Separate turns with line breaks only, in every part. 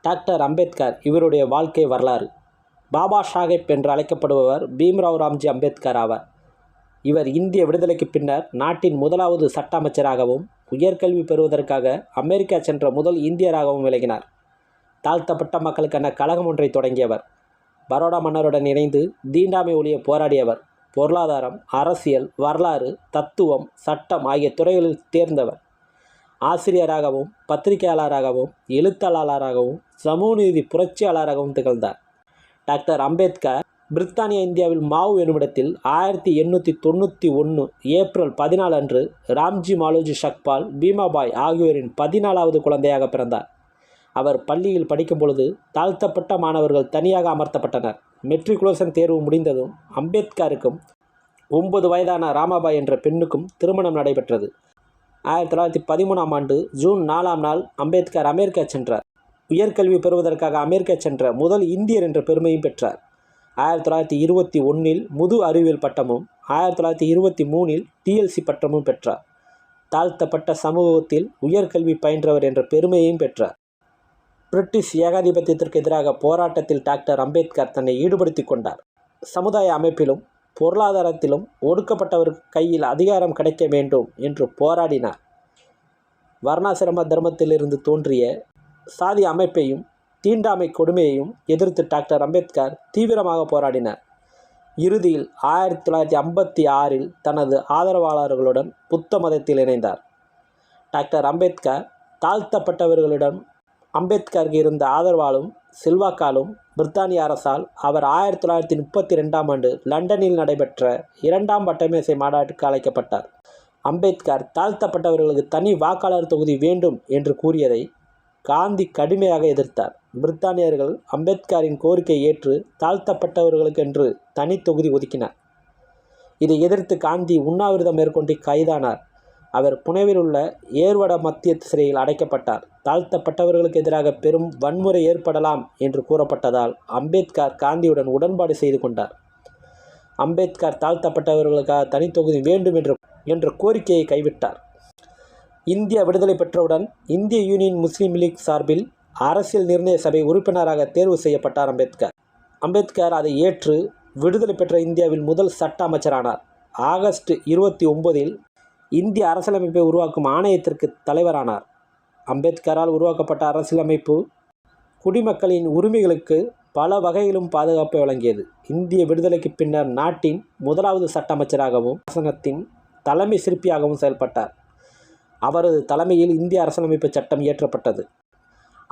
Doctor Ambedkar இவருடைய வாழ்க்கை வரலாறு. பாபா சாஹேப் என்று அழைக்கப்படுபவர் பீம்ராவ் ராம்ஜி அம்பேத்கர் ஆவார். இவர் இந்திய விடுதலைக்கு பின்னர் நாட்டின் முதலாவது சட்ட அமைச்சராகவும் உயர்கல்வி பெறுவதற்காக அமெரிக்கா சென்ற முதல் இந்தியராகவும் விளங்கினார். தாழ்த்தப்பட்ட மக்களுக்கான கழகம் ஒன்றை தொடங்கியவர். பரோடா மன்னருடன் இணைந்து தீண்டாமை ஒழிய போராடியவர். பொருளாதாரம், அரசியல், வரலாறு, தத்துவம், சட்டம் ஆகிய துறைகளில் தேர்ந்தவர். ஆசிரியராகவும் பத்திரிகையாளராகவும் எழுத்தாளராகவும் சமூக நீதி புரட்சியாளராகவும் திகழ்ந்தார். டாக்டர் அம்பேத்கர் பிரித்தானிய இந்தியாவில் மாவு என்னுமிடத்தில் 1891 ஏப்ரல் 14 அன்று ராம்ஜி மாலோஜி சக்பால் பீமாபாய் ஆகியோரின் 14வது குழந்தையாக பிறந்தார். அவர் பள்ளியில் படிக்கும் பொழுது தாழ்த்தப்பட்ட மாணவர்கள் தனியாக அமர்த்தப்பட்டனர். மெட்ரிகுலேஷன் தேர்வு முடிந்ததும் அம்பேத்கருக்கும் 9 வயதான ராமாபாய் என்ற பெண்ணுக்கும் திருமணம் நடைபெற்றது. 1913ஆம் ஆண்டு ஜூன் 4ஆம் நாள் அம்பேத்கர் அமெரிக்கா சென்றார். உயர்கல்வி பெறுவதற்காக அமெரிக்கா சென்ற முதல் இந்தியர் என்ற பெருமையும் பெற்றார். 1921இல் முது அறிவியல் பட்டமும் 1923இல் TLC பட்டமும் பெற்றார். தாழ்த்தப்பட்ட சமூகத்தில் உயர்கல்வி பயின்றவர் என்ற பெருமையையும் பெற்றார். பிரிட்டிஷ் ஏகாதிபத்தியத்திற்கு எதிராக போராட்டத்தில் டாக்டர் அம்பேத்கர் தன்னை ஈடுபடுத்தி கொண்டார். சமுதாய அமைப்பிலும் பொருளாதாரத்திலும் ஒடுக்கப்பட்டவருக்கு கையில் அதிகாரம் கிடைக்க வேண்டும் என்று போராடினார். வர்ணாசிரம தர்மத்திலிருந்து தோன்றிய சாதி அமைப்பையும் தீண்டாமை கொடுமையையும் எதிர்த்து டாக்டர் அம்பேத்கர் தீவிரமாக போராடினார். இறுதியில் 1956இல் தனது ஆதரவாளர்களுடன் புத்த மதத்தில் இணைந்தார். டாக்டர் அம்பேத்கர் தாழ்த்தப்பட்டவர்களிடம் அம்பேத்கருக்கு இருந்த ஆதரவாலும் செல்வாக்காலும் பிரித்தானிய அரசால் அவர் 1932ஆம் ஆண்டு லண்டனில் நடைபெற்ற 2ஆம் வட்டமேசை மாநாட்டுக்கு அழைக்கப்பட்டார். அம்பேத்கர் தாழ்த்தப்பட்டவர்களுக்கு தனி வாக்காளர் தொகுதி வேண்டும் என்று கூறியதை காந்தி கடுமையாக எதிர்த்தார். பிரித்தானியர்கள் அம்பேத்கரின் கோரிக்கை ஏற்று தாழ்த்தப்பட்டவர்களுக்கென்று தனி தொகுதி ஒதுக்கினார். இதை எதிர்த்து காந்தி உண்ணாவிரதம் மேற்கொண்டு கைதானார். அவர் புனேவில் உள்ள ஏர்வட மத்திய சிறையில் அடைக்கப்பட்டார். தாழ்த்தப்பட்டவர்களுக்கு எதிராக பெரும் வன்முறை ஏற்படலாம் என்று கூறப்பட்டதால் அம்பேத்கர் காந்தியுடன் உடன்பாடு செய்து கொண்டார். அம்பேத்கர் தாழ்த்தப்பட்டவர்களுக்காக தனி தொகுதி வேண்டும் என்ற கோரிக்கையை கைவிட்டார். இந்தியா விடுதலை பெற்றவுடன் இந்திய யூனியன் முஸ்லீம் லீக் சார்பில் அரசியல் நிர்ணய சபை உறுப்பினராக தேர்வு செய்யப்பட்டார் அம்பேத்கர். அம்பேத்கர் அதை ஏற்று விடுதலை பெற்ற இந்தியாவில் முதல் சட்ட அமைச்சரானார். ஆகஸ்ட் 29இல் இந்திய அரசியலமைப்பை உருவாக்கும் ஆணையத்திற்கு தலைவரானார். அம்பேத்கரால் உருவாக்கப்பட்ட அரசியலமைப்பு குடிமக்களின் உரிமைகளுக்கு பல வகையிலும் பாதுகாப்பை வழங்கியது. இந்திய விடுதலைக்கு பின்னர் நாட்டின் முதலாவது சட்ட அமைச்சராகவும் சாசனத்தின் தலைமை சிற்பியாகவும் செயல்பட்டார். அவரது தலைமையில் இந்திய அரசியலமைப்பு சட்டம் இயற்றப்பட்டது.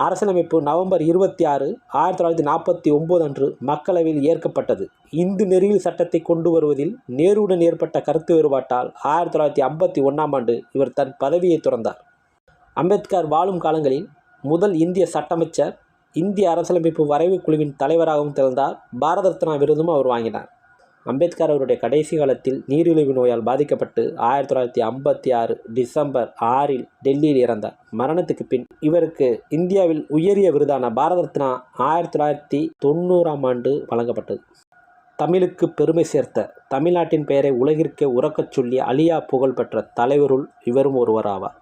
அரசியலமைப்பு நவம்பர் 26, 1949 அன்று மக்களவையில் ஏற்கப்பட்டது. இந்து நெறியில் சட்டத்தை கொண்டு வருவதில் நேருடன் ஏற்பட்ட கருத்து வேறுபாட்டால் 1951ஆம் ஆண்டு இவர் தன் பதவியை துறந்தார். அம்பேத்கர் வாழும் காலங்களில் முதல் இந்திய சட்ட அமைச்சர், இந்திய அரசியலமைப்பு வரைவு குழுவின் தலைவராகவும் திகழ்ந்தார். பாரத ரத்னா விருதும் அவர் வாங்கினார். அம்பேத்கர் அவருடைய கடைசி காலத்தில் நீரிழிவு நோயால் பாதிக்கப்பட்டு 1956 டிசம்பர் 6இல் டெல்லியில் இறந்தார். மரணத்துக்கு பின் இவருக்கு இந்தியாவில் உயரிய விருதான பாரத ரத்னா 1990ஆம் ஆண்டு வழங்கப்பட்டது. தமிழுக்கு பெருமை சேர்த்த, தமிழ்நாட்டின் பெயரை உலகிற்கே உறக்கச் சொல்லி அழியா புகழ் பெற்ற தலைவருள் இவரும் ஒருவர் ஆவார்.